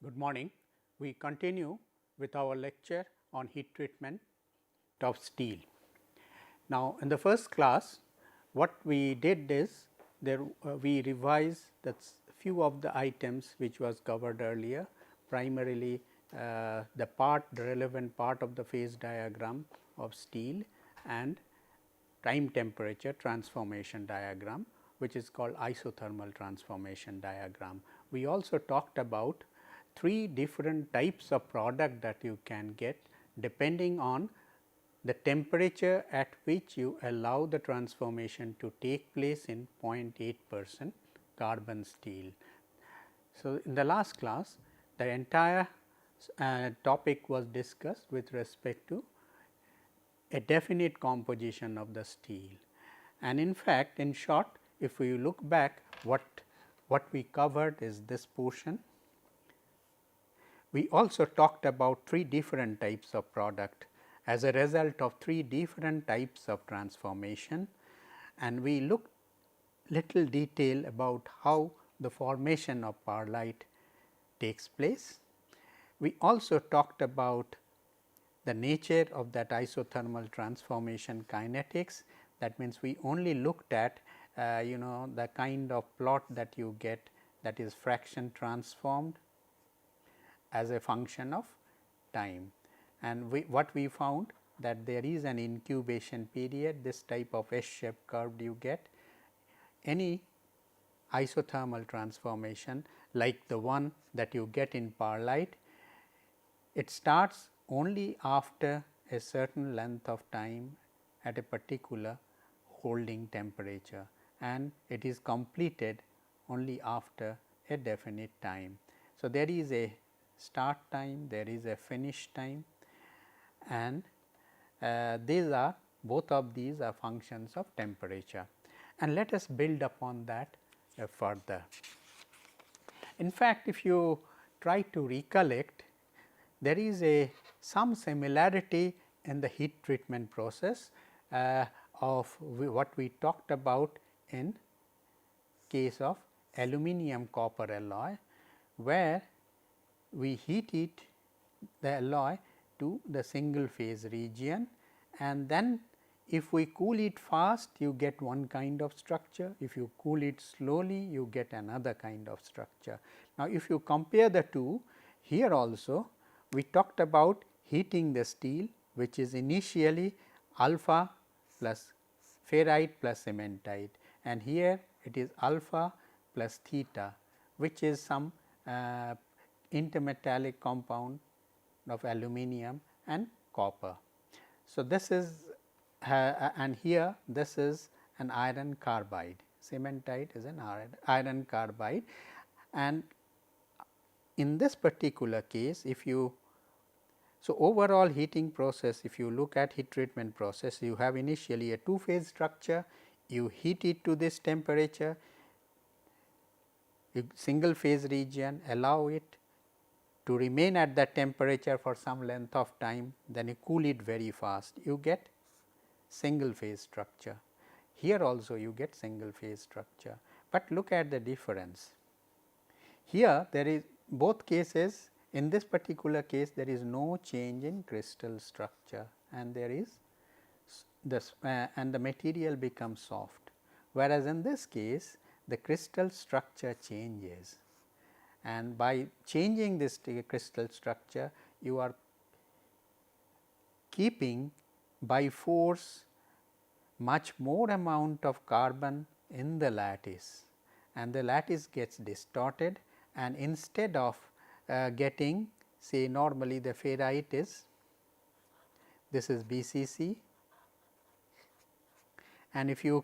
Good morning. We continue with our lecture on heat treatment of steel. Now, in the first class, what we did is we revised the few of the items which was covered earlier, primarily the relevant part of the phase diagram of steel and time temperature transformation diagram, which is called isothermal transformation diagram. We also talked about 3 different types of product that you can get depending on the temperature at which you allow the transformation to take place in 0.8% carbon steel. So, in the last class the entire topic was discussed with respect to a definite composition of the steel. And in fact, in short, if we look back, what we covered is this portion. We also talked about 3 different types of product as a result of 3 different types of transformation, and we looked little detail about how the formation of perlite takes place. We also talked about the nature of that isothermal transformation kinetics. That means, we only looked at the kind of plot that you get, that is fraction transformed as a function of time. And what we found, that there is an incubation period, this type of S shaped curve you get. Any isothermal transformation like the one that you get in perlite, it starts only after a certain length of time at a particular holding temperature, and it is completed only after a definite time. So, there is a start time, there is a finish time, and both of these are functions of temperature, and let us build upon that further. In fact, if you try to recollect, there is some similarity in the heat treatment process of what we talked about in case of aluminum copper alloy, where we heat the alloy to the single phase region, and then if we cool it fast, you get one kind of structure. If you cool it slowly, you get another kind of structure. Now, if you compare the two, here also we talked about heating the steel, which is initially alpha plus ferrite plus cementite, and here it is alpha plus theta, which is some intermetallic compound of aluminum and copper. So, this is and here this is an iron carbide, cementite is an iron carbide, and in this particular case, if you overall heating process, if you look at heat treatment process, you have initially a 2 phase structure, you heat it to this temperature, single phase region, allow it to remain at that temperature for some length of time, then you cool it very fast, you get single phase structure. Here also you get single phase structure, but look at the difference. Here there is both cases, in this particular case there is no change in crystal structure, and there is this and the material becomes soft, whereas in this case the crystal structure changes, and by changing this crystal structure you are keeping by force much more amount of carbon in the lattice, and the lattice gets distorted, and instead of getting, say, normally the ferrite is, this is BCC, and if you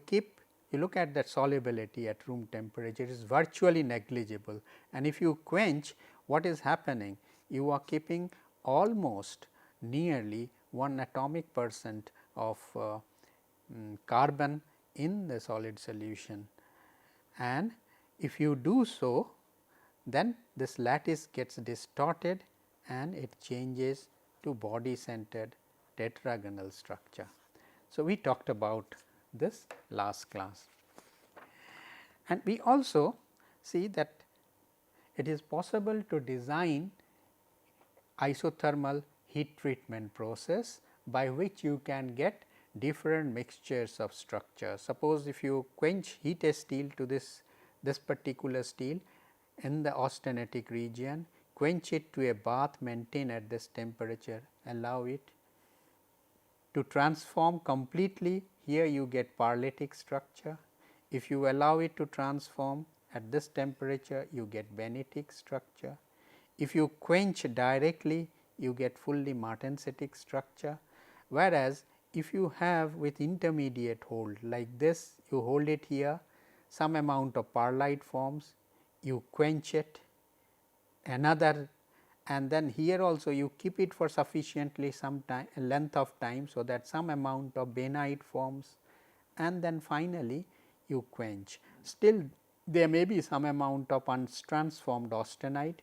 look at that solubility at room temperature, it is virtually negligible, and if you quench, what is happening? You are keeping almost nearly 1 atomic percent of carbon in the solid solution, and if you do so, then this lattice gets distorted and it changes to body centered tetragonal structure. So, we talked about this last class, and we also see that it is possible to design isothermal heat treatment process by which you can get different mixtures of structure. Suppose if you heat a steel to this particular steel in the austenitic region, quench it to a bath, maintain at this temperature, allow it to transform completely. Here you get parlytic structure. If you allow it to transform at this temperature, you get benitic structure. If you quench directly, you get fully martensitic structure, whereas if you have with intermediate hold like this, you hold it here, some amount of parlite forms, you quench it, another, and then here also you keep it for sufficiently some time, length of time, so that some amount of benite forms, and then finally you quench. Still there may be some amount of untransformed austenite.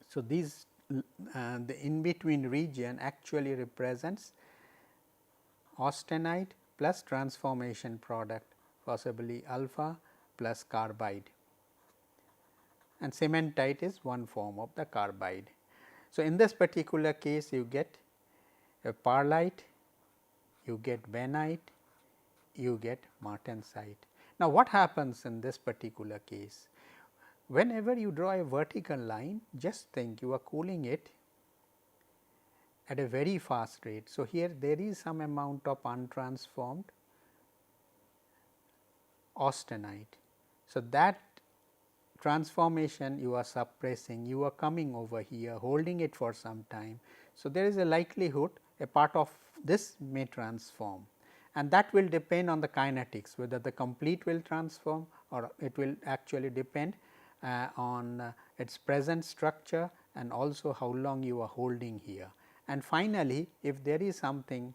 So, these the in between region actually represents austenite plus transformation product, possibly alpha plus carbide, and cementite is one form of the carbide. So, in this particular case you get a parlite, you get benite, you get martensite. Now, what happens in this particular case? Whenever you draw a vertical line, just think you are cooling it at a very fast rate. So, here there is some amount of untransformed austenite. So, that transformation you are suppressing, you are coming over here, holding it for some time. So, there is a likelihood a part of this may transform, and that will depend on the kinetics, whether the complete will transform or it will actually depend on its present structure and also how long you are holding here. And finally, if there is something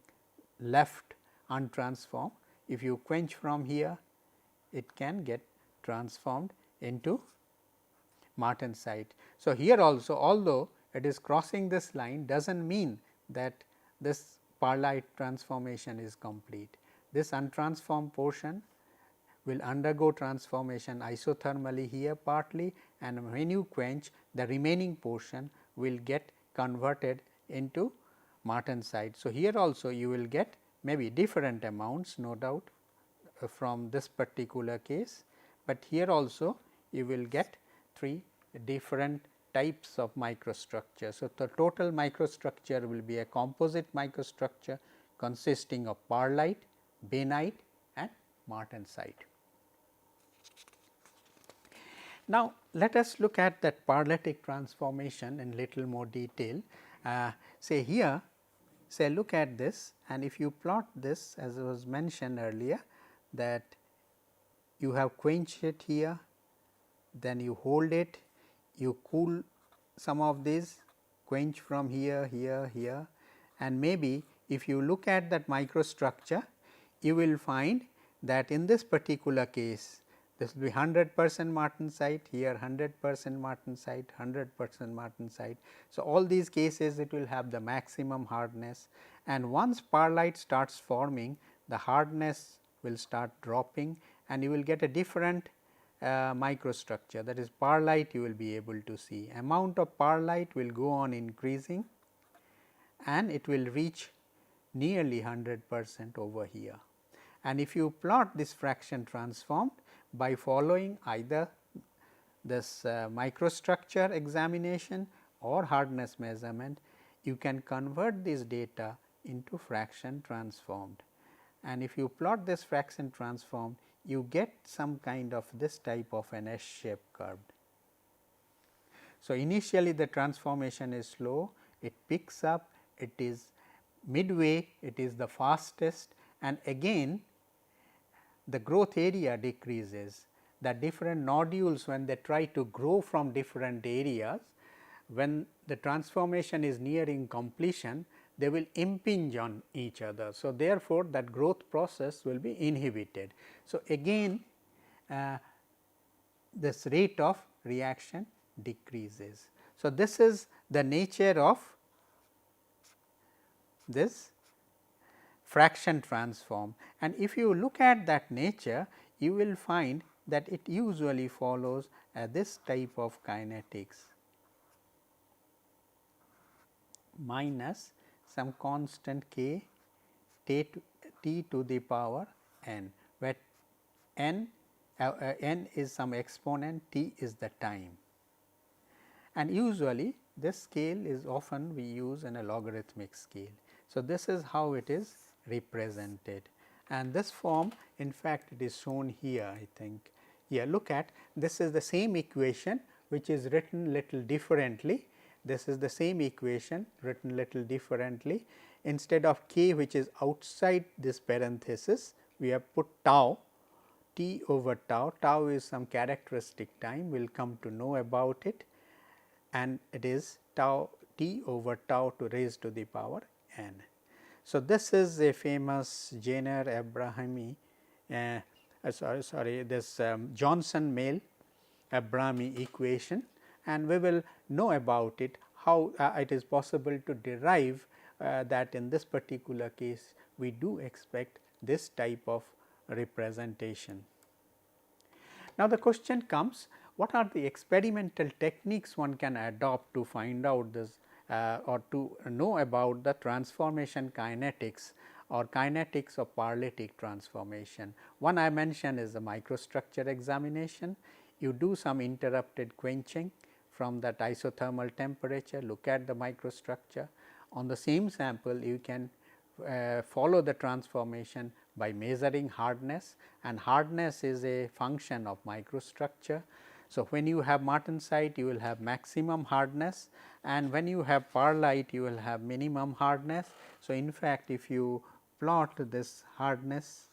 left untransformed, if you quench from here, it can get transformed into martensite. So, here also, although it is crossing this line, does not mean that this parlite transformation is complete. This untransformed portion will undergo transformation isothermally here partly, and when you quench, the remaining portion will get converted into martensite. So, here also you will get maybe different amounts, no doubt, from this particular case, but here also you will get 3 different types of microstructure. So, the total microstructure will be a composite microstructure consisting of parlite, benite and martensite. Now, let us look at that parlytic transformation in little more detail. Say here, say look at this, and if you plot this as was mentioned earlier, that you have quenched it here, then you hold it, you cool some of these, quench from here, here, and maybe if you look at that microstructure, you will find that in this particular case, this will be 100% martensite, here 100% martensite, 100% martensite. So, all these cases it will have the maximum hardness, and once parlite starts forming, the hardness will start dropping and you will get a different microstructure, that is parlite you will be able to see. Amount of parlite will go on increasing and it will reach nearly 100% over here. And if you plot this fraction transformed by following either this microstructure examination or hardness measurement, you can convert this data into fraction transformed. And if you plot this fraction transformed, you get some kind of this type of an S shape curved. So, initially the transformation is slow, it picks up, it is midway, it is the fastest, and again the growth area decreases. The different nodules, when they try to grow from different areas, when the transformation is nearing completion, they will impinge on each other. So, therefore, that growth process will be inhibited. So, again this rate of reaction decreases. So, this is the nature of this fraction transform, and if you look at that nature, you will find that it usually follows this type of kinetics minus some constant k t to the power n, where n is some exponent, t is the time. And usually this scale is often we use in a logarithmic scale. So, this is how it is represented, and this form in fact it is shown here. I think here, look at, this is the same equation which is written little differently. This is the same equation written little differently. Instead of k, which is outside this parenthesis, we have put tau, t over tau. Tau is some characteristic time, we will come to know about it, and it is tau t over tau to raise to the power n. So, this is a famous Jenner Abrahami this Johnson-Mail Abrahami equation, and we will know about it, how it is possible to derive that in this particular case we do expect this type of representation. Now, the question comes, what are the experimental techniques one can adopt to find out this or to know about the transformation kinetics or kinetics of paralytic transformation. One I mentioned is the microstructure examination. You do some interrupted quenching from that isothermal temperature, look at the microstructure. On the same sample you can follow the transformation by measuring hardness, and hardness is a function of microstructure. So, when you have martensite you will have maximum hardness, and when you have perlite you will have minimum hardness. So, in fact, if you plot this hardness,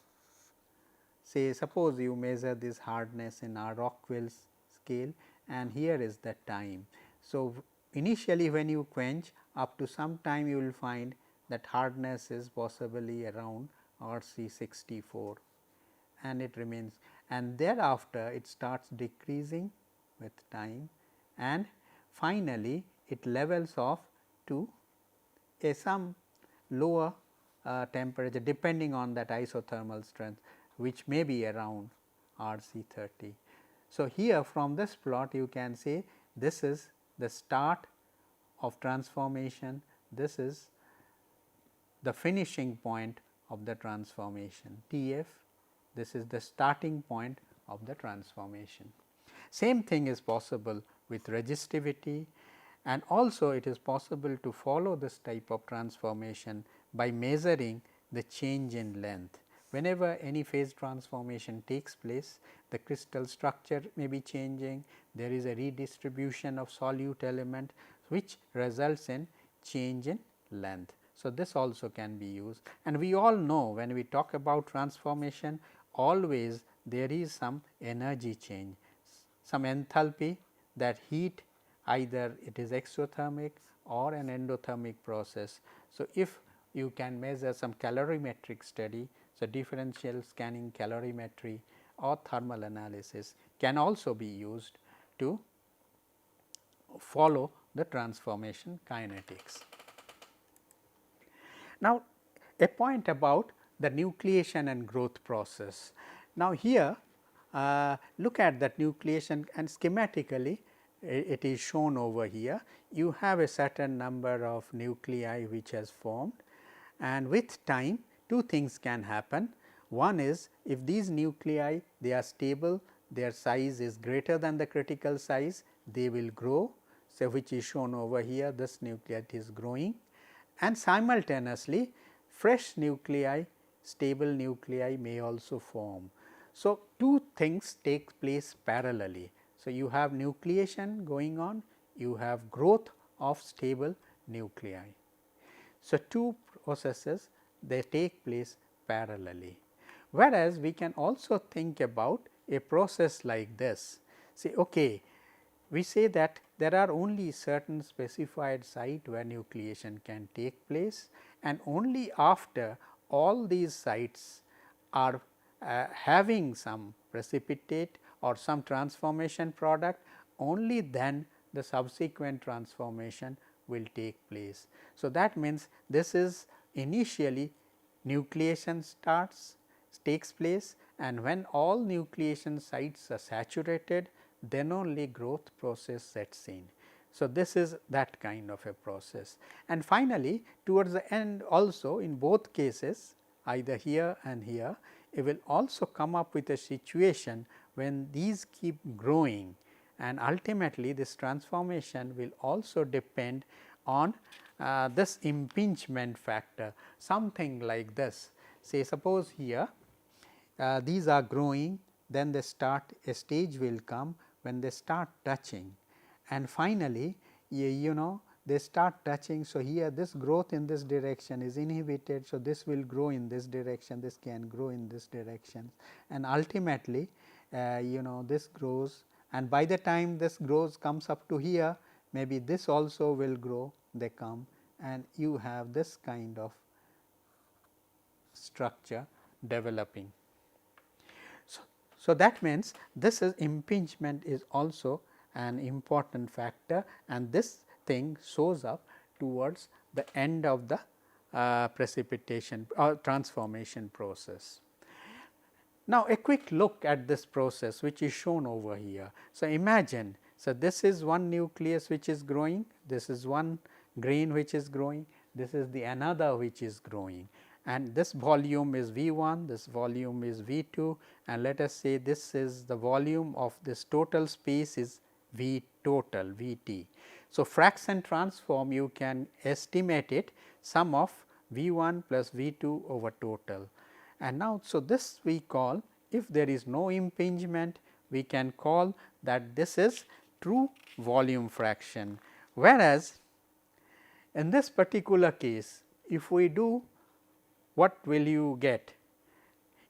say suppose you measure this hardness in our Rockwell's scale, and here is the time. So, initially when you quench, up to some time you will find that hardness is possibly around RC 64, and it remains, and thereafter it starts decreasing with time, and finally it levels off to a some lower temperature depending on that isothermal strength, which may be around RC 30. So, here from this plot you can say this is the start of transformation, this is the finishing point of the transformation Tf, this is the starting point of the transformation. Same thing is possible with resistivity, and also it is possible to follow this type of transformation by measuring the change in length. Whenever any phase transformation takes place, the crystal structure may be changing, there is a redistribution of solute element which results in change in length. So, this also can be used, and we all know when we talk about transformation, always there is some energy change, some enthalpy, that heat, either it is exothermic or an endothermic process. So, if you can measure some calorimetric study, so differential scanning calorimetry or thermal analysis can also be used to follow the transformation kinetics. Now, a point about the nucleation and growth process. Now, here look at that nucleation, and schematically it is shown over here. You have a certain number of nuclei which has formed, and with time two things can happen. One is, if these nuclei they are stable, their size is greater than the critical size, they will grow. So, which is shown over here, this nuclei is growing, and simultaneously fresh nuclei, stable nuclei may also form. So, two things take place parallelly. So, you have nucleation going on, you have growth of stable nuclei. So, two processes they take place parallelly, whereas we can also think about a process like this. Say, okay, we say that there are only certain specified site where nucleation can take place, and only after all these sites are having some precipitate or some transformation product, only then the subsequent transformation will take place. So, that means this is initially nucleation takes place, and when all nucleation sites are saturated, then only growth process sets in. So, this is that kind of a process. And finally, towards the end also in both cases, either here and here, it will also come up with a situation when these keep growing, and ultimately this transformation will also depend on this impingement factor, something like this. Say suppose here these are growing, then they start, a stage will come when they start touching, and finally you know they start touching. So, here this growth in this direction is inhibited. So, this will grow in this direction, this can grow in this direction, and ultimately you know this grows, and by the time this grows comes up to here, maybe this also will grow, they come, and you have this kind of structure developing. So, that means this is impingement is also an important factor, and this thing shows up towards the end of the precipitation or transformation process. Now, a quick look at this process which is shown over here. So, imagine, so this is one nucleus which is growing, this is one grain which is growing, this is the another which is growing, and this volume is V1, this volume is V2, and let us say this is the volume of this total space is V total Vt. So, fraction transform you can estimate it sum of V1 plus V2 over total. And now, so this we call, if there is no impingement, we can call that this is true volume fraction, whereas in this particular case if we do, what will you get?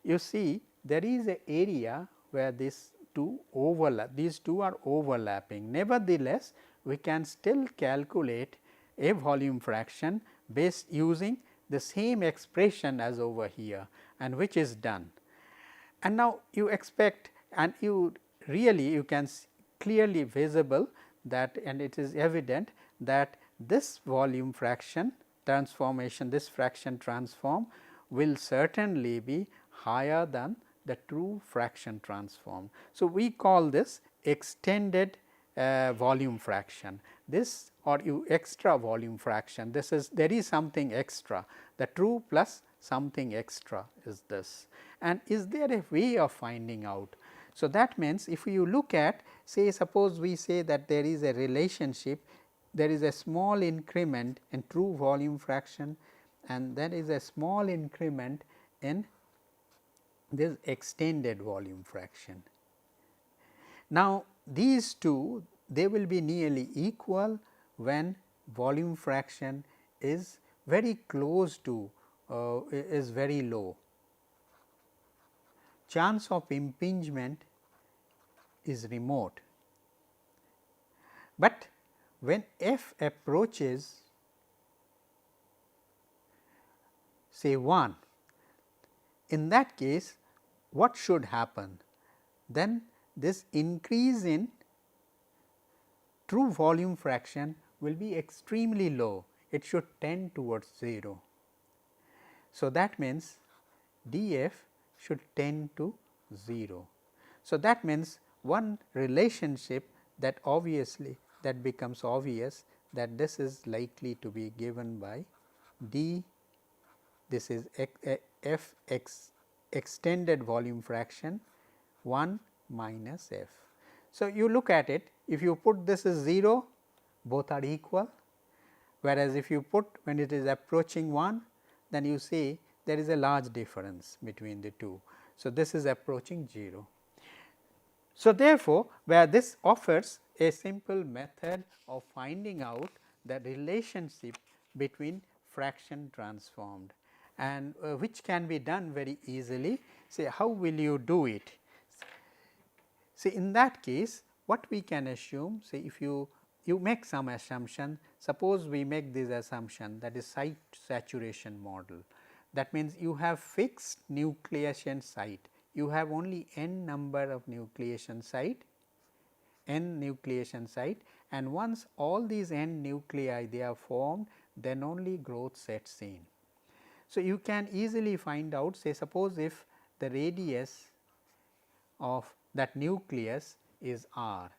You see there is a area where these two overlap, these two are overlapping. Nevertheless, we can still calculate a volume fraction based using the same expression as over here, and which is done. And now, you expect, and you really you can clearly visible that, and it is evident that this volume fraction transformation, this fraction transform will certainly be higher than the true fraction transform. So, we call this extended volume fraction, this or you extra volume fraction, this is there is something extra, the true plus something extra is this. And is there a way of finding out? So, that means if you look at, say suppose we say that there is a relationship, there is a small increment in true volume fraction, and there is a small increment in this extended volume fraction. Now, these two, they will be nearly equal when volume fraction is very close to is very low. Chance of impingement is remote, but when f approaches say 1, in that case what should happen? Then this increase in true volume fraction will be extremely low, it should tend towards 0. So, that means df should tend to 0. So, that means one relationship that obviously that becomes obvious, that this is likely to be given by d, this is f x extended volume fraction 1 minus f. So, you look at it, if you put this as 0, both are equal, whereas if you put when it is approaching 1, then you see there is a large difference between the two. So, this is approaching 0. So, therefore, where this offers a simple method of finding out the relationship between fraction transformed, and which can be done very easily. Say, how will you do it? See, in that case what we can assume, say if you make some assumption, suppose we make this assumption, that is site saturation model. That means, you have fixed nucleation site, you have only n number of nucleation site, and once all these n nuclei they are formed, then only growth sets in. So, you can easily find out, say suppose if the radius of that nucleus is r.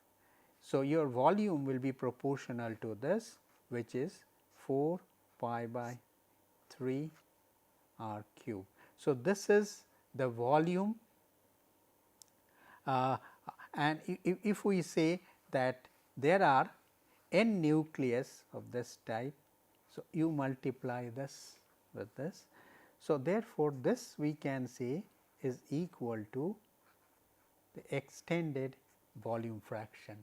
So, your volume will be proportional to this, which is 4 pi by 3 r cube. So, this is the volume, and if we say that there are n nucleus of this type. So, you multiply this with this. So, therefore, this we can say is equal to the extended volume fraction.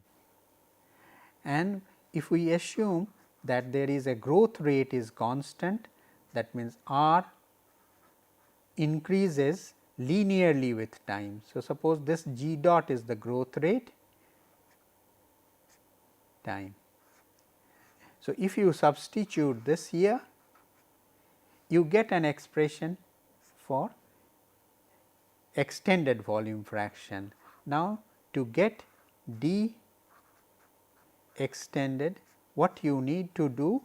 And if we assume that there is a growth rate is constant, that means R increases linearly with time. So, suppose this G dot is the growth rate time. So, if you substitute this here, you get an expression for extended volume fraction. Now, to get d extended, what you need to do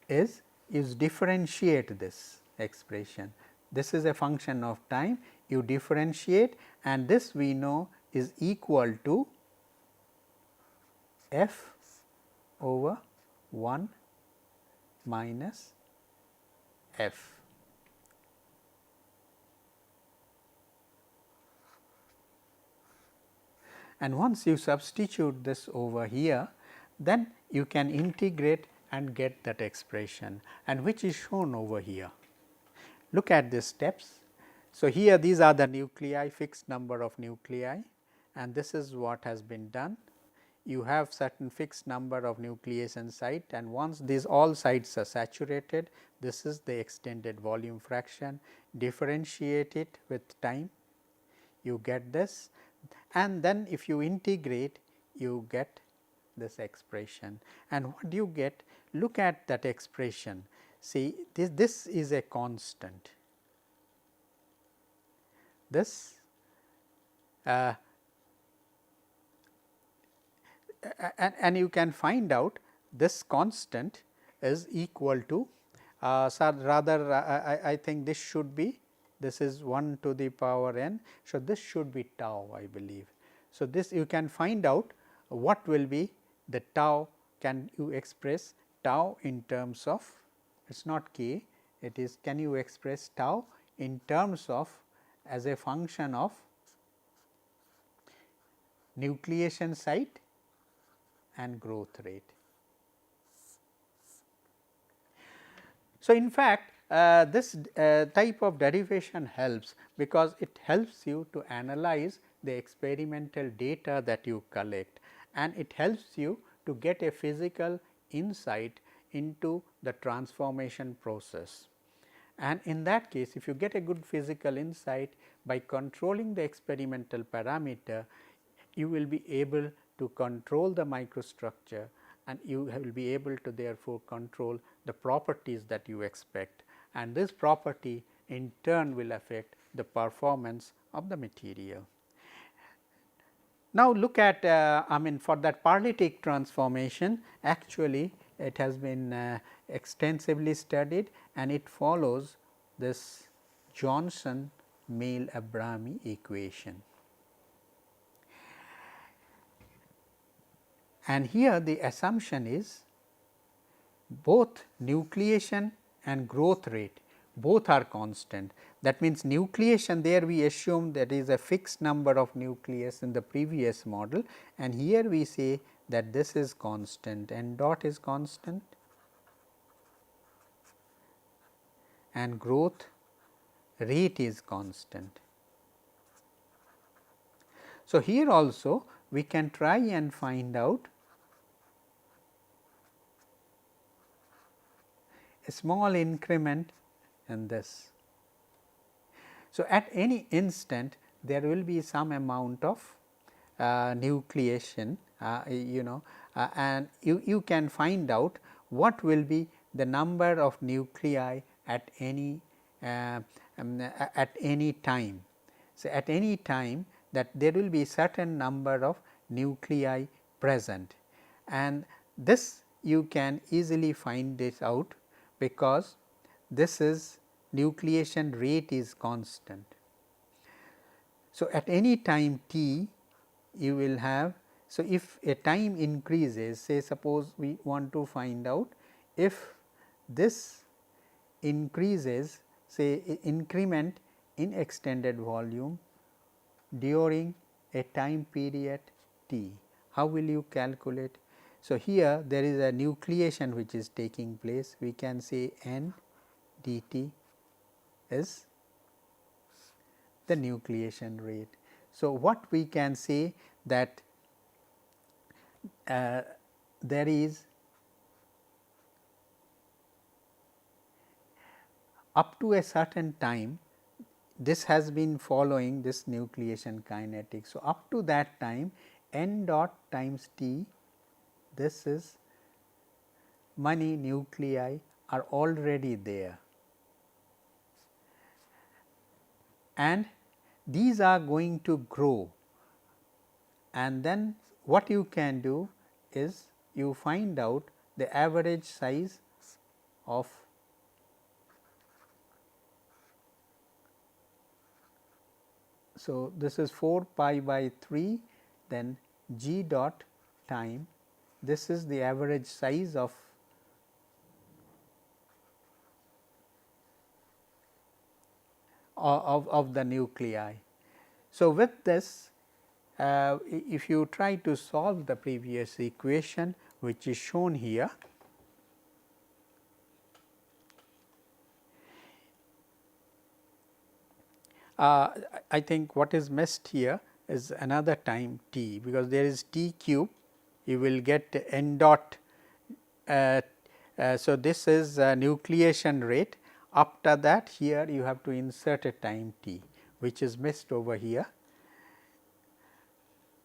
is differentiate this expression. This is a function of time, you differentiate, and this we know is equal to f over 1 minus f. And once you substitute this over here, then you can integrate and get that expression, and which is shown over here. Look at these steps. So, here these are the nuclei, fixed number of nuclei, and this is what has been done. You have certain fixed number of nucleation site, and once these all sites are saturated, this is the extended volume fraction. Differentiate it with time, you get this, and then if you integrate, you get this expression. And what do you get? Look at that expression. See, this is a constant. This and you can find out this constant is equal to so rather I think this should be, this is 1 to the power n. So, this should be tau, I believe. So, this you can find out what will be the tau. Can you express tau in terms of, it is not k, it is, can you express tau in terms of as a function of nucleation site and growth rate. So, in fact, this type of derivation helps, because it helps you to analyze the experimental data that you collect, and it helps you to get a physical insight into the transformation process. And in that case, if you get a good physical insight by controlling the experimental parameter, you will be able to control the microstructure, and you will be able to therefore control the properties that you expect, and this property in turn will affect the performance of the material. Now, look at I mean, for that paralytic transformation, actually it has been extensively studied, and it follows this Johnson-Mehl-Abrahami equation. And here the assumption is both nucleation and growth rate, both are constant. That means, nucleation, there we assume that is a fixed number of nucleus in the previous model, and here we say that this is constant, n dot is constant, and growth rate is constant. So, here also we can try and find out a small increment in this. So, at any instant there will be some amount of nucleation, and you can find out what will be the number of nuclei at any time. So, at any time that there will be certain number of nuclei present, and this you can easily find this out, because this is nucleation rate is constant. So, at any time t you will have, so if a time increases, say suppose we want to find out if this increases, say increment in extended volume during a time period t, how will you calculate? So, here there is a nucleation which is taking place, we can say n dt is the nucleation rate. So, what we can say that there is up to a certain time, this has been following this nucleation kinetics. So, up to that time n dot times t, this is many nuclei are already there, and these are going to grow, and then what you can do is you find out the average size of so this is 4 pi by 3, then g dot time, this is the average size of the nuclei. So, with this if you try to solve the previous equation which is shown here, I think what is missed here is another time t, because there is t cube, you will get n dot. So, this is nucleation rate. After that, here you have to insert a time t, which is missed over here.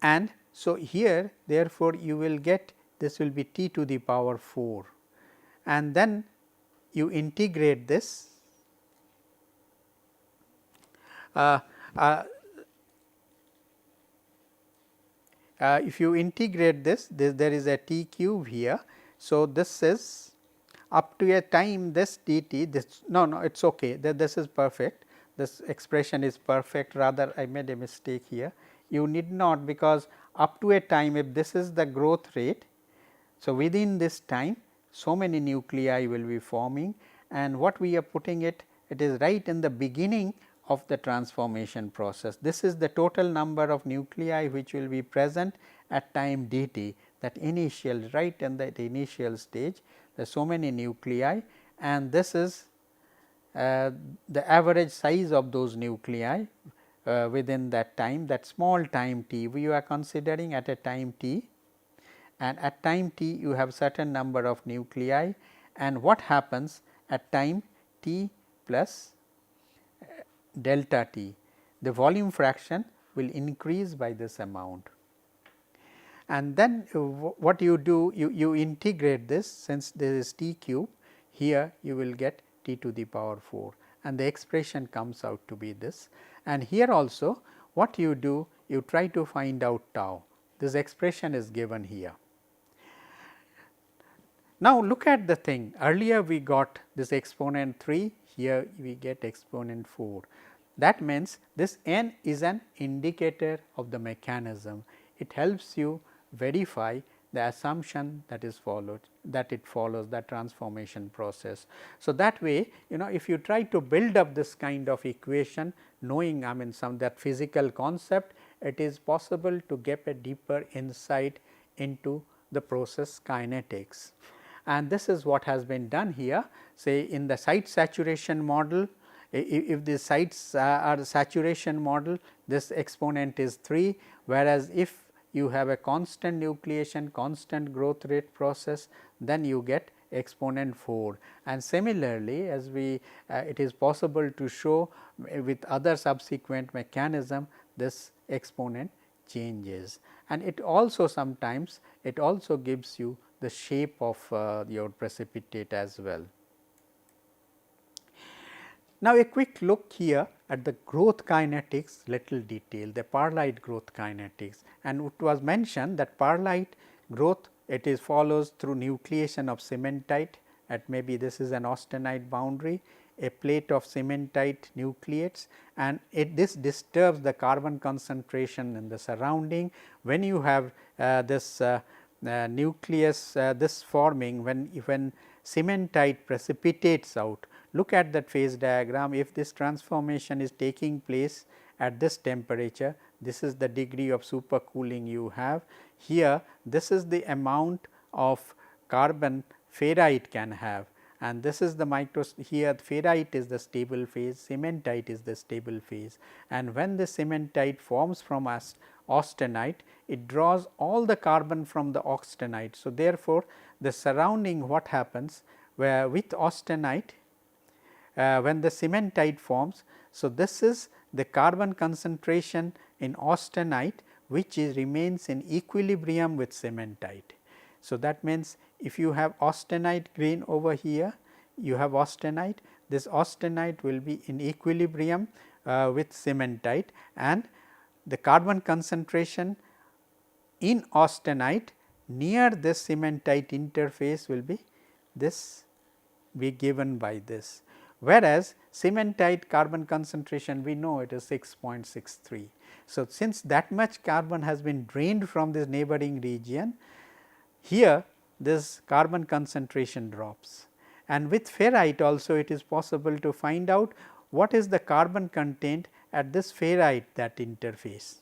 And so, here therefore, you will get this will be t to the power 4, and then you integrate this. If you integrate this, there is a t cube here. So, this is up to a time this dt, this no it is okay, this is perfect, this expression is perfect, rather I made a mistake here. You need not, because up to a time, if this is the growth rate, so within this time so many nuclei will be forming, and what we are putting it is right in the beginning of the transformation process. This is the total number of nuclei which will be present at time dt, that initial, right in the initial stage there are so many nuclei, and this is the average size of those nuclei within that time, that small time t we are considering at a time t, and at time t you have certain number of nuclei, and what happens at time t plus delta t, the volume fraction will increase by this amount. And then what you do, you integrate this, since there is t cube, here you will get t to the power 4, and the expression comes out to be this. And here also what you do, you try to find out tau, this expression is given here. Now, look at the thing, earlier we got this exponent 3, here we get exponent 4. That means, this n is an indicator of the mechanism, it helps you verify the assumption that is followed, that it follows that transformation process. So, that way if you try to build up this kind of equation, knowing some that physical concept, it is possible to get a deeper insight into the process kinetics. And this is what has been done here, say in the site saturation model. If the sites are saturation model, this exponent is 3, whereas if you have a constant nucleation, constant growth rate process, then you get exponent 4. And similarly, as we it is possible to show with other subsequent mechanism, this exponent changes, and it also sometimes it also gives you the shape of your precipitate as well. Now, a quick look here at the growth kinetics, little detail, the perlite growth kinetics, and it was mentioned that perlite growth, it is follows through nucleation of cementite at maybe this is an austenite boundary, a plate of cementite nucleates, and this disturbs the carbon concentration in the surrounding. When you have this nucleus this forming, when cementite precipitates out, look at that phase diagram. If this transformation is taking place at this temperature, this is the degree of supercooling you have. Here this is the amount of carbon ferrite can have, and this is the here ferrite is the stable phase, cementite is the stable phase, and when the cementite forms from austenite, it draws all the carbon from the austenite. So, therefore, the surrounding what happens where with austenite when the cementite forms. So, this is the carbon concentration in austenite which remains in equilibrium with cementite. So, that means if you have austenite grain over here, you have austenite, this austenite will be in equilibrium with cementite, and the carbon concentration in austenite near this cementite interface will be given by this, whereas cementite carbon concentration we know it is 6.63. So, since that much carbon has been drained from this neighboring region, here this carbon concentration drops, and with ferrite also it is possible to find out what is the carbon content at this ferrite that interface.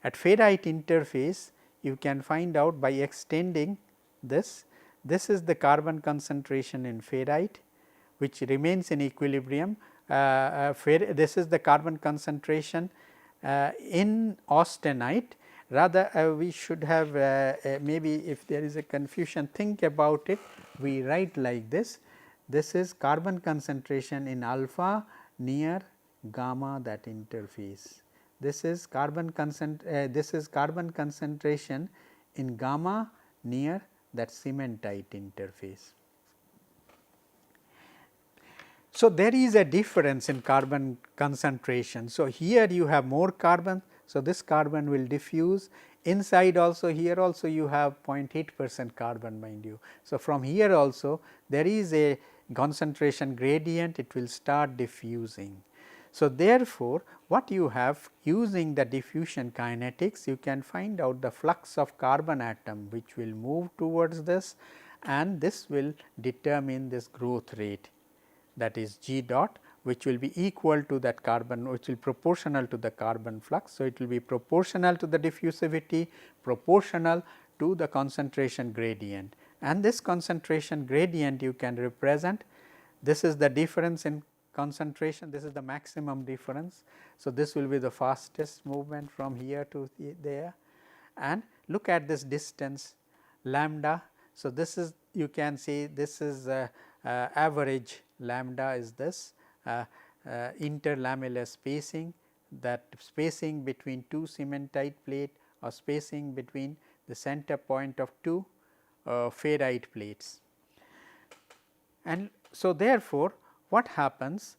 At ferrite interface you can find out by extending this. This is the carbon concentration in ferrite which remains in equilibrium. This is the carbon concentration in austenite. Rather we should have maybe if there is a confusion, think about it, we write like this. This is carbon concentration in alpha near gamma that interface. This is carbon concentration in gamma near that cementite interface. So, there is a difference in carbon concentration. So, here you have more carbon. So, this carbon will diffuse inside also, here also you have 0.8% carbon, mind you. So, from here also there is a concentration gradient, it will start diffusing. So, therefore, what you have using the diffusion kinetics, you can find out the flux of carbon atom which will move towards this, and this will determine this growth rate, that is G dot, which will be equal to that carbon, which will proportional to the carbon flux. So, it will be proportional to the diffusivity, proportional to the concentration gradient, and this concentration gradient you can represent. This is the difference in concentration, this is the maximum difference. So, this will be the fastest movement from here to there, and look at this distance lambda. So, this is, you can say this is average lambda is this interlamellar spacing, that spacing between two cementite plate or spacing between the center point of two ferrite plates. And so, therefore, what happens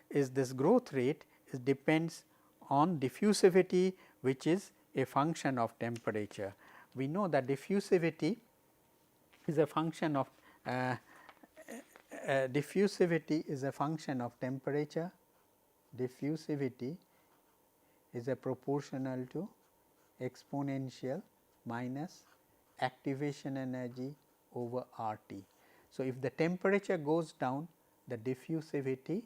is this growth rate depends on diffusivity, which is a function of temperature. We know that diffusivity is a function of temperature. Diffusivity is a proportional to exponential minus activation energy over RT. So, if the temperature goes down, the diffusivity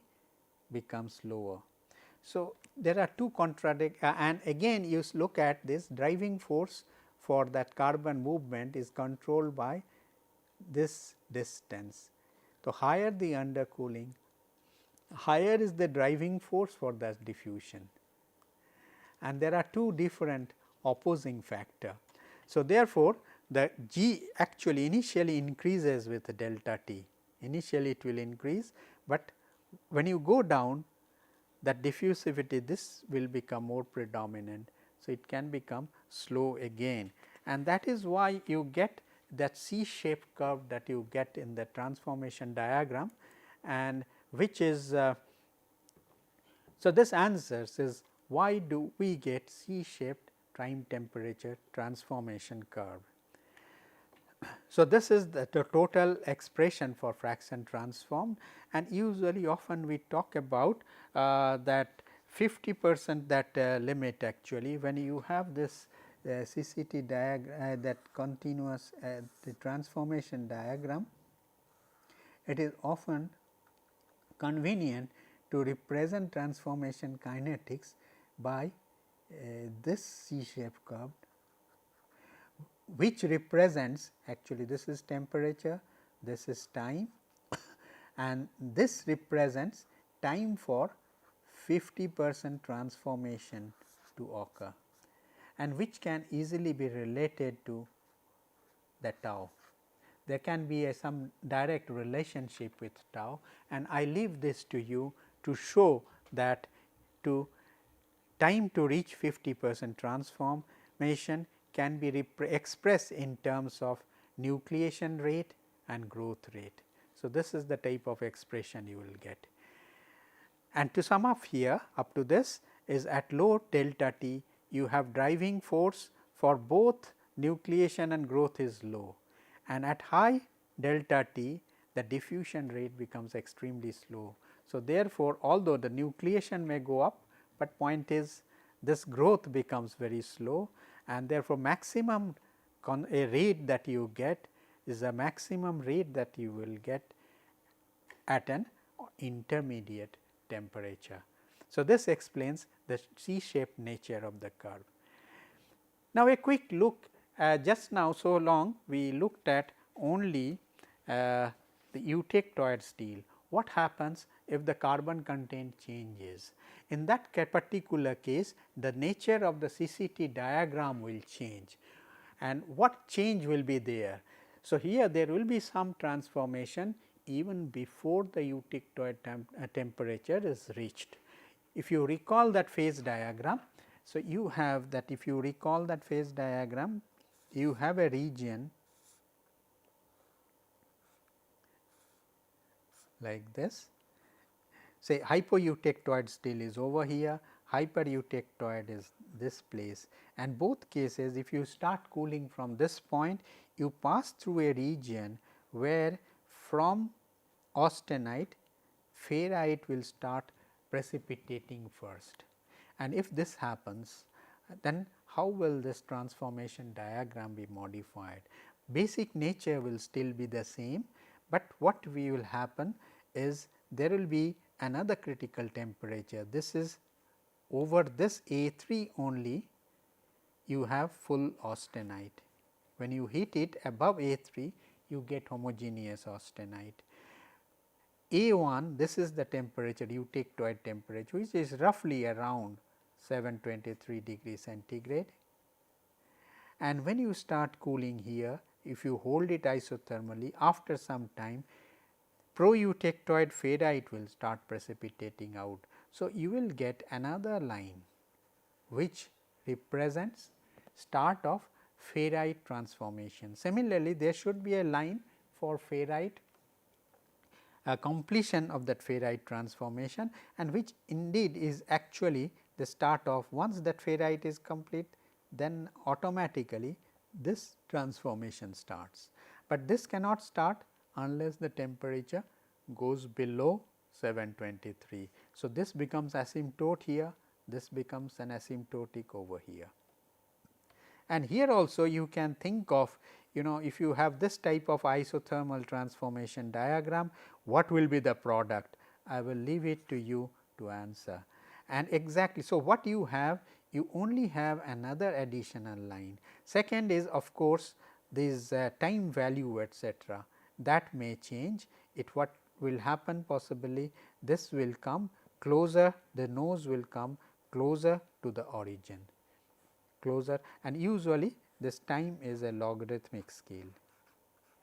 becomes lower. So, there are two and again you look at this driving force for that carbon movement is controlled by this distance. So, higher the undercooling, higher is the driving force for that diffusion, and there are two different opposing factor. So, therefore, the G actually initially increases with the delta T, initially it will increase, but when you go down that diffusivity, this will become more predominant. So, it can become slow again, and that is why you get that C shaped curve that you get in the transformation diagram, and which is so this answers is why do we get C shaped time temperature transformation curve. So, this is the total expression for fraction transformed, and usually often we talk about that 50% that limit actually when you have this CCT diagram, that continuous the transformation diagram, it is often convenient to represent transformation kinetics by this C shape curve, which represents actually this is temperature, this is time and this represents time for 50% transformation to occur, and which can easily be related to the tau. There can be some direct relationship with tau, and I leave this to you to show that to time to reach 50% transformation can be expressed in terms of nucleation rate and growth rate. So, this is the type of expression you will get. And to sum up here up to this is at low delta t you have driving force for both nucleation and growth is low, and at high delta t the diffusion rate becomes extremely slow. So, therefore, although the nucleation may go up, but point is this growth becomes very slow, and therefore, maximum a rate that you get is a maximum rate that you will get at an intermediate temperature. So, this explains the C-shaped nature of the curve. Now, a quick look just now so long we looked at only the eutectoid steel. What happens if the carbon content changes? In that particular case, the nature of the CCT diagram will change, and what change will be there? So, here there will be some transformation even before the eutectoid temperature is reached. If you recall that phase diagram, so you have that if you recall that phase diagram, you have a region like this. Say hypoeutectoid steel is over here, hypereutectoid is this place, and both cases if you start cooling from this point, you pass through a region where from austenite ferrite will start precipitating first, and if this happens, then how will this transformation diagram be modified? Basic nature will still be the same, but what will happen is there will be another critical temperature. This is over this A3 only you have full austenite. When you heat it above A3, you get homogeneous austenite. A1, this is the temperature, eutectoid temperature, which is roughly around 723 degrees centigrade. And when you start cooling here, if you hold it isothermally, after some time pro-eutectoid ferrite will start precipitating out. So, you will get another line which represents start of ferrite transformation. Similarly, there should be a line for ferrite completion of that ferrite transformation, and which indeed is actually the start of once that ferrite is complete, then automatically this transformation starts, but this cannot start unless the temperature goes below 723. So, this becomes asymptote here, this becomes an asymptotic over here. And here also you can think of, if you have this type of isothermal transformation diagram, what will be the product? I will leave it to you to answer. And exactly, so what you have? You only have another additional line. Second is of course, this time value etcetera, that may change. It what will happen possibly, this will come closer, the nose will come closer to the origin, closer, and usually this time is a logarithmic scale.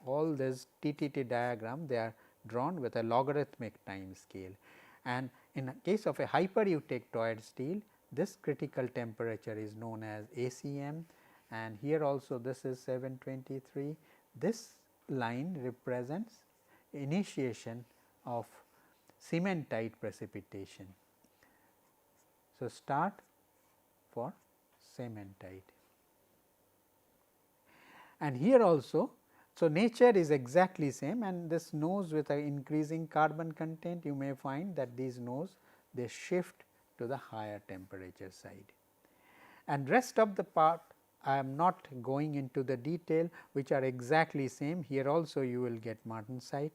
All this TTT diagram, they are drawn with a logarithmic time scale, and in case of a hypereutectoid steel, this critical temperature is known as ACM, and here also this is 723. This line represents initiation of cementite precipitation. So, start for cementite, and here also So, nature is exactly same, and this nose with an increasing carbon content, you may find that these nose they shift to the higher temperature side. And rest of the part I am not going into the detail, which are exactly same. Here also you will get martensite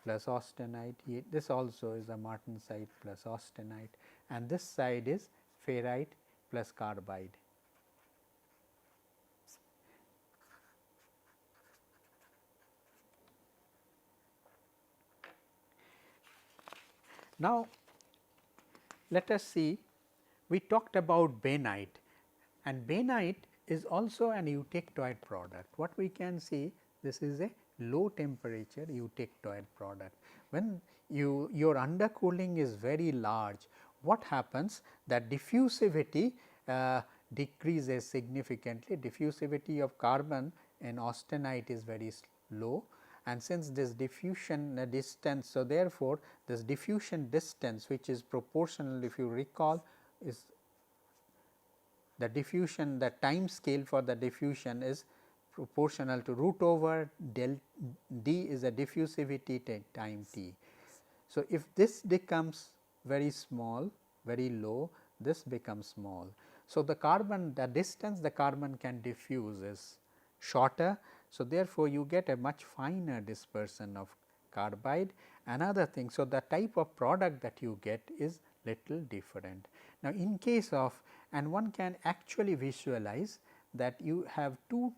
plus austenite, this also is a martensite plus austenite, and this side is ferrite plus carbide. Now, let us see, we talked about bainite, and bainite is also an eutectoid product. What we can see, this is a low temperature eutectoid product. When your undercooling is very large, what happens, that diffusivity decreases significantly. Diffusivity of carbon in austenite is very low, and since this diffusion distance, so therefore, this diffusion distance, which is proportional, if you recall, is the diffusion, the time scale for the diffusion is proportional to root over del d is a diffusivity time t. So, if this becomes very small, very low, this becomes small. So, the carbon, the distance the carbon can diffuse is shorter. So, therefore, you get a much finer dispersion of carbide. Another thing, so the type of product that you get is little different. Now, in case of, and one can actually visualize that you have two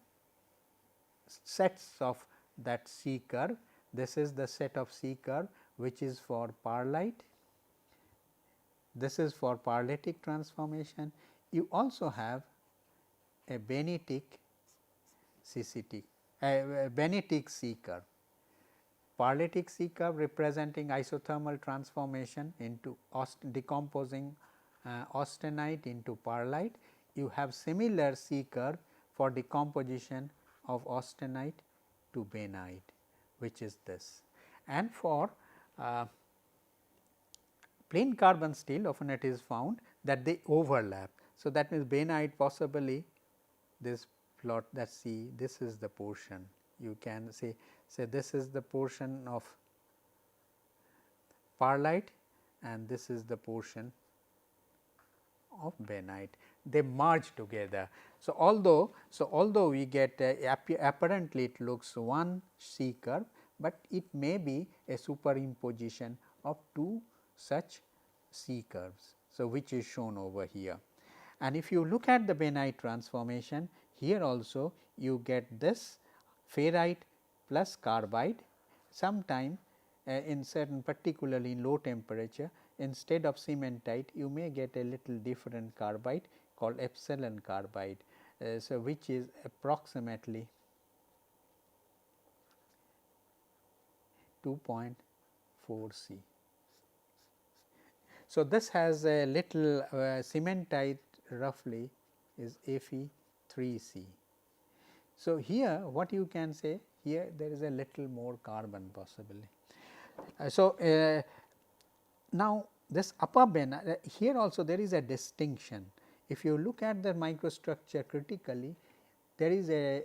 sets of that C curve. This is the set of C curve which is for pearlite, this is for pearlitic transformation. You also have a bainitic CCT, a bainitic C curve. Pearlitic C curve representing isothermal transformation into decomposing austenite into pearlite. You have similar C curve for decomposition of austenite to bainite, which is this. And for plain carbon steel, often it is found that they overlap. So, that means bainite possibly this plot that see, this is the portion, you can say this is the portion of pearlite and this is the portion of bainite, they merge together. So, although we get apparently it looks one C curve, but it may be a superimposition of two such C curves. So, which is shown over here. And if you look at the bainite transformation, here also you get this ferrite plus carbide. Sometime in certain, particularly in low temperature, instead of cementite you may get a little different carbide called epsilon carbide. So, which is approximately 2.4 C. So, this has a little cementite roughly is Fe3C. So, here what you can say, here there is a little more carbon possibly. Now, this upper bainite, here also there is a distinction. If you look at the microstructure critically, there is a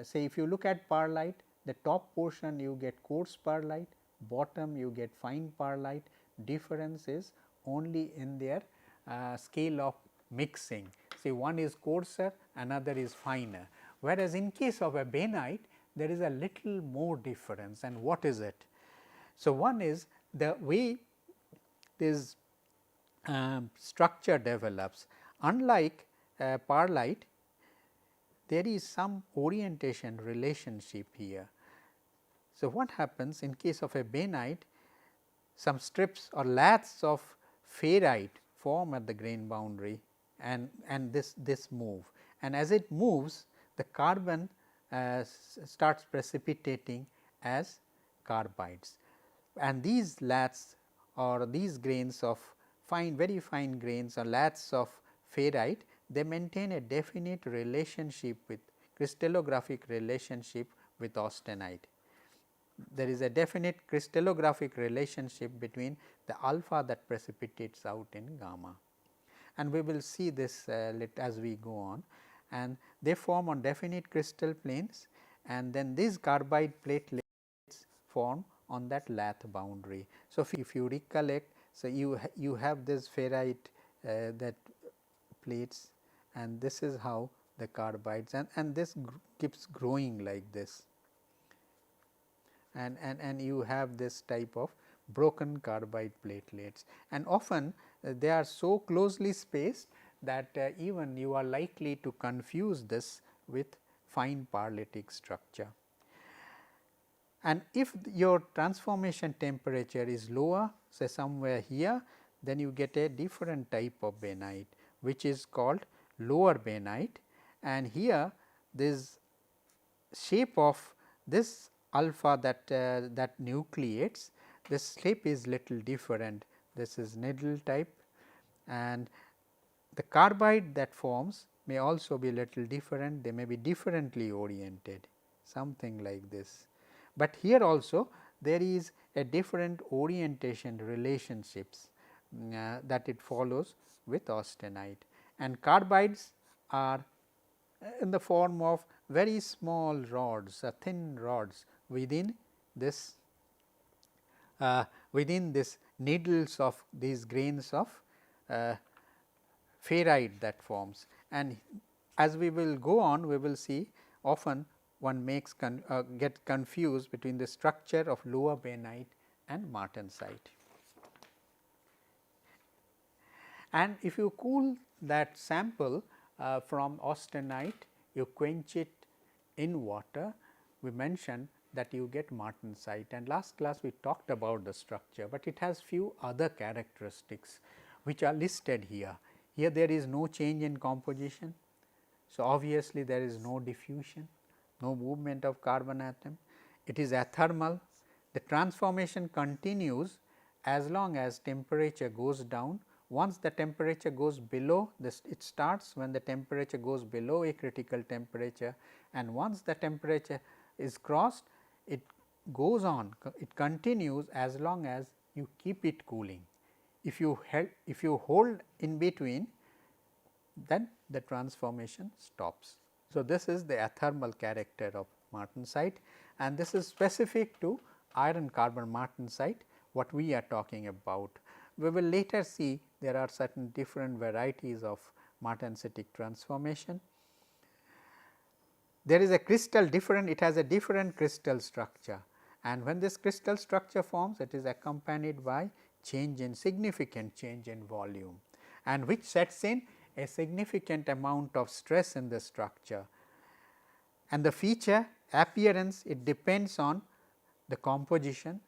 say if you look at pearlite, the top portion you get coarse pearlite, bottom you get fine pearlite. Difference is only in their scale of mixing. Say one is coarser, another is finer, whereas in case of a bainite there is a little more difference. And what is it? So, one is the way this structure develops. Unlike pearlite, there is some orientation relationship here. So, what happens in case of a bainite, some strips or laths of ferrite form at the grain boundary and this move, and as it moves the carbon starts precipitating as carbides, and these laths or these grains of fine, very fine grains or laths of ferrite, they maintain a definite relationship with crystallographic relationship with austenite. There is a definite crystallographic relationship between the alpha that precipitates out in gamma, and we will see this as we go on. and they form on definite crystal planes, and then these carbide platelets form on that lath boundary. So, if you recollect, so you have this ferrite that plates, and this is how the carbides, and this keeps growing like this, and you have this type of broken carbide platelets, and often they are so closely spaced that even you are likely to confuse this with fine paralitic structure. And if your transformation temperature is lower, say somewhere here, then you get a different type of bainite, which is called lower bainite, and here this shape of this alpha that nucleates, this shape is little different. This is needle type, and the carbide that forms may also be little different, they may be differently oriented, something like this. But here also there is a different orientation relationships that it follows with austenite, and carbides are in the form of very small rods, thin rods within this needles of these grains of ferrite that forms. And as we will go on, we will see often one makes get confused between the structure of lower bainite and martensite. And if you cool that sample from austenite, you quench it in water, we mentioned that you get martensite, and last class we talked about the structure, but it has few other characteristics which are listed here. Here there is no change in composition. So, obviously, there is no diffusion, no movement of carbon atom. It is athermal. The transformation continues as long as temperature goes down. Once the temperature goes below this, it starts when the temperature goes below a critical temperature, and once the temperature is crossed, it goes on, it continues as long as you keep it cooling. If you hold in between, then the transformation stops. So, this is the athermal character of martensite, and this is specific to iron carbon martensite what we are talking about. We will later see there are certain different varieties of martensitic transformation. There is a crystal different, it has a different crystal structure, and when this crystal structure forms, it is accompanied by significant change in volume, and which sets in a significant amount of stress in the structure. And the feature appearance, it depends on the composition,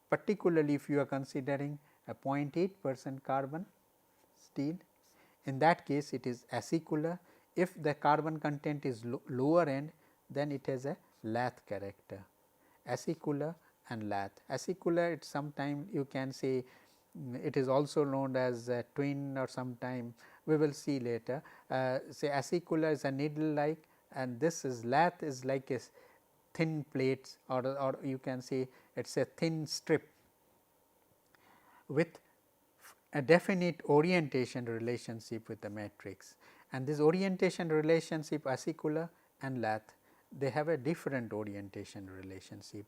particularly if you are considering a 0.8% carbon steel. In that case, it is acicular. If the carbon content is lower end, then it has a lath character, acicular and lath. Acicular, it sometime you can say it is also known as a twin, or sometime we will see later. Say acicular is a needle like, and this is lath is like a thin plates, or you can say it is a thin strip with a definite orientation relationship with the matrix, and this orientation relationship acicular and lath, they have a different orientation relationship.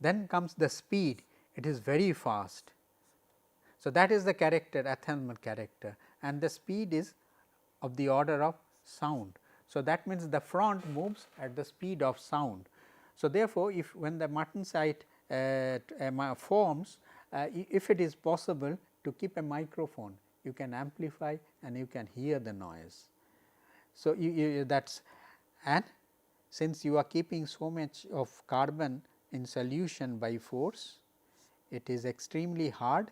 Then comes the speed, it is very fast. So, that is the character, athermal character, and the speed is of the order of sound. So, that means the front moves at the speed of sound. So, therefore, if when the martensite forms, if it is possible to keep a microphone, you can amplify and you can hear the noise. So, that is, and since you are keeping so much of carbon in solution by force, it is extremely hard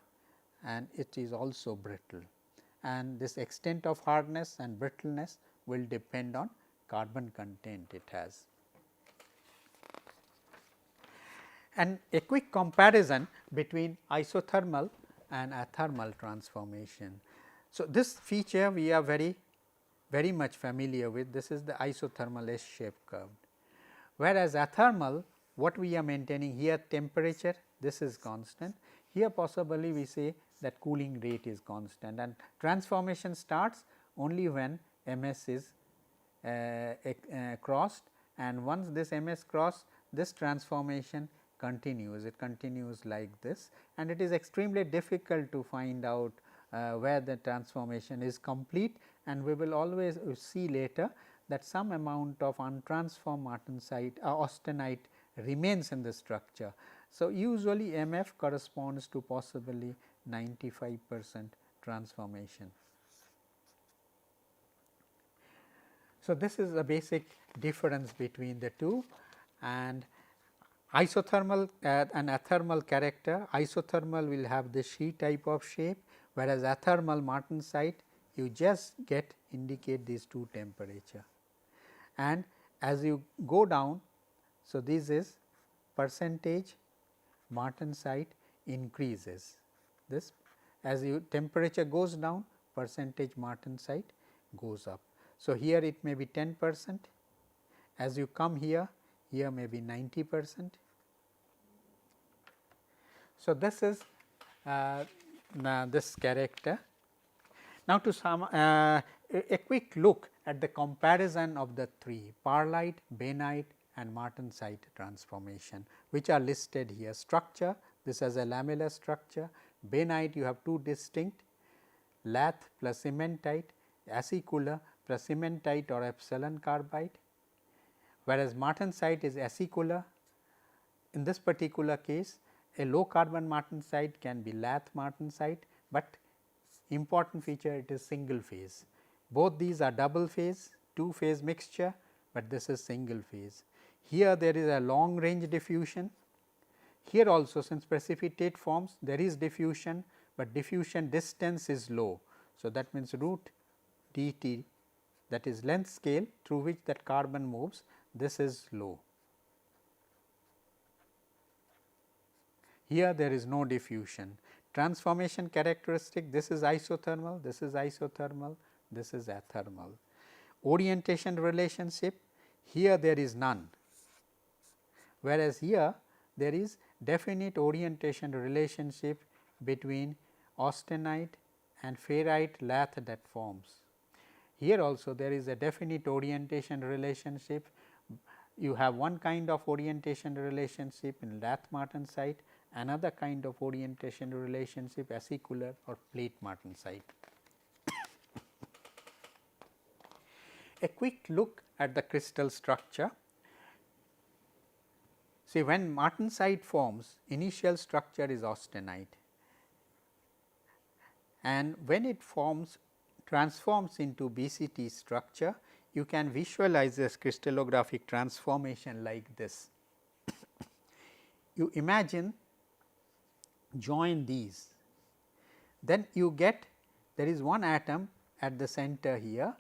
and it is also brittle, and this extent of hardness and brittleness will depend on carbon content it has. And a quick comparison between isothermal and athermal transformation. So, this feature we are very much familiar with. This is the isothermal S shaped curve, whereas athermal, what we are maintaining here, temperature, this is constant. Here possibly we say that cooling rate is constant, and transformation starts only when MS is crossed, and once this MS crossed, this transformation continues, it continues like this, and it is extremely difficult to find out where the transformation is complete, and we will always see later that some amount of untransformed martensite austenite remains in the structure. So, usually MF corresponds to possibly 95% transformation. So, this is the basic difference between the two, and isothermal and athermal character. Isothermal will have the sheet type of shape, whereas athermal martensite you just get indicate these two temperature, and as you go down. So, this is percentage martensite increases, this as you temperature goes down, percentage martensite goes up. So, here it may be 10%, as you come here may be 90%. So, this is this character. Now, to sum a quick look at the comparison of the three pearlite, bainite and martensite transformation, which are listed here. Structure, this has a lamellar structure. Bainite, you have two distinct, lath plus cementite, acicular plus cementite or epsilon carbide, whereas martensite is acicular. In this particular case, a low carbon martensite can be lath martensite, but important feature, it is single phase. Both these are double phase, two phase mixture, but this is single phase. Here there is a long range diffusion. Here also, since precipitate forms, there is diffusion, but diffusion distance is low. So, that means root dt, that is length scale through which that carbon moves, this is low. Here there is no diffusion. Transformation characteristic, this is isothermal, this is isothermal, this is athermal. Orientation relationship, here there is none, whereas here there is definite orientation relationship between austenite and ferrite lath that forms. Here also there is a definite orientation relationship. You have one kind of orientation relationship in lath martensite, another kind of orientation relationship acicular or plate martensite. A quick look at the crystal structure. See, when martensite forms, initial structure is austenite, and when it forms, transforms into BCT structure, you can visualize this crystallographic transformation like this. You imagine join these, then you get there is one atom at the center here,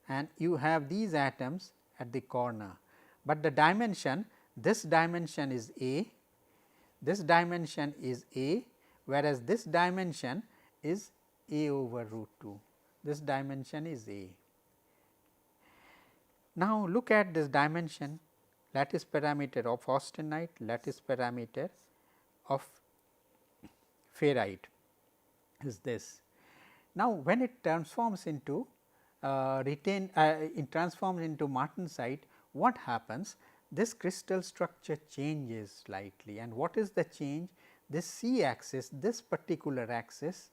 and you have these atoms at the corner, but the dimension, this dimension is A, this dimension is A, whereas this dimension is A over root 2, this dimension is A. Now, look at this dimension, lattice parameter of austenite, lattice parameter of ferrite is this. Now, when it transforms into transforms into martensite, what happens? This crystal structure changes slightly, and what is the change? This C axis, this particular axis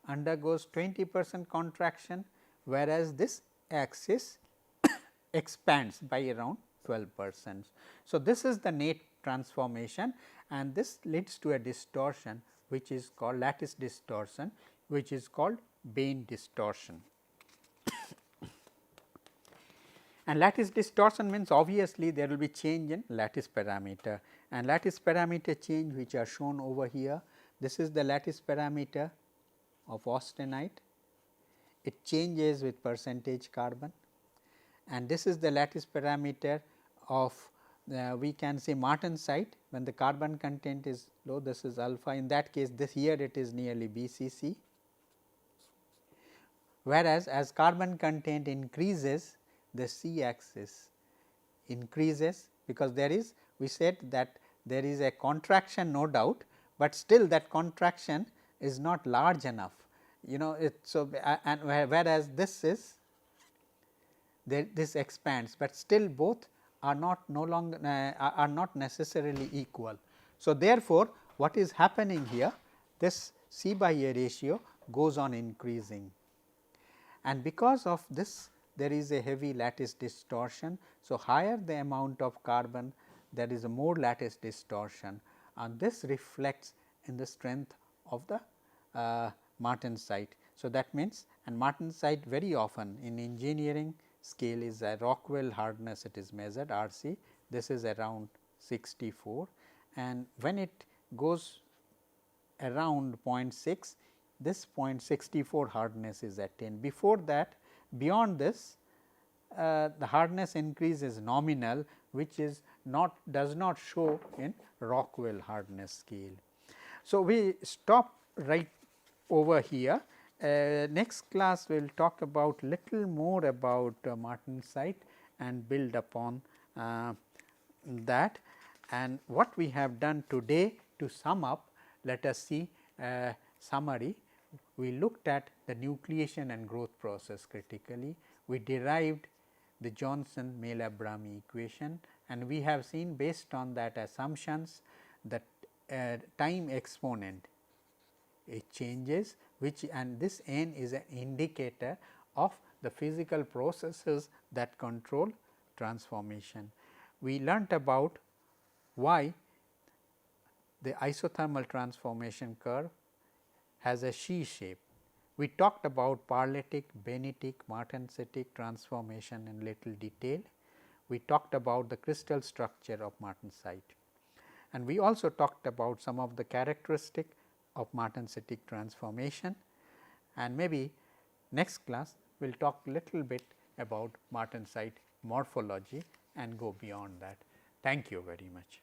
undergoes 20% contraction, whereas this axis expands by around 12%. So, this is the net transformation, and this leads to a distortion which is called lattice distortion, which is called Bain distortion. And lattice distortion means obviously there will be change in lattice parameter, and lattice parameter change which are shown over here. This is the lattice parameter of austenite, it changes with percentage carbon, and this is the lattice parameter of we can say martensite. When the carbon content is low, this is alpha, in that case this here it is nearly BCC, whereas as carbon content increases, the C axis increases, because there is, we said that there is a contraction, no doubt, but still that contraction is not large enough, you know it. So, and whereas this is this expands, but still both are not no longer are not necessarily equal. So, therefore, what is happening here, this C by A ratio goes on increasing, and because of this there is a heavy lattice distortion. So, higher the amount of carbon, there is a more lattice distortion, and this reflects in the strength of the martensite. So, that means, and martensite very often in engineering scale is a Rockwell hardness, it is measured RC, this is around 64, and when it goes around 0.6, this 0.64 hardness is attained. Before that, beyond this, the hardness increase is nominal, which is not, does not show in Rockwell hardness scale. So, we stop right over here. Next class we will talk about little more about martensite and build upon that. And what we have done today, to sum up, let us see summary. We looked at the nucleation and growth process critically. We derived the Johnson-Meyer-Brahmi equation, and we have seen based on that assumptions that time exponent it changes, which, and this n is an indicator of the physical processes that control transformation. We learnt about why the isothermal transformation curve has a C shape. We talked about parlytic, benitic, martensitic transformation in little detail. We talked about the crystal structure of martensite, and we also talked about some of the characteristic of martensitic transformation, and maybe next class we will talk little bit about martensite morphology and go beyond that. Thank you very much.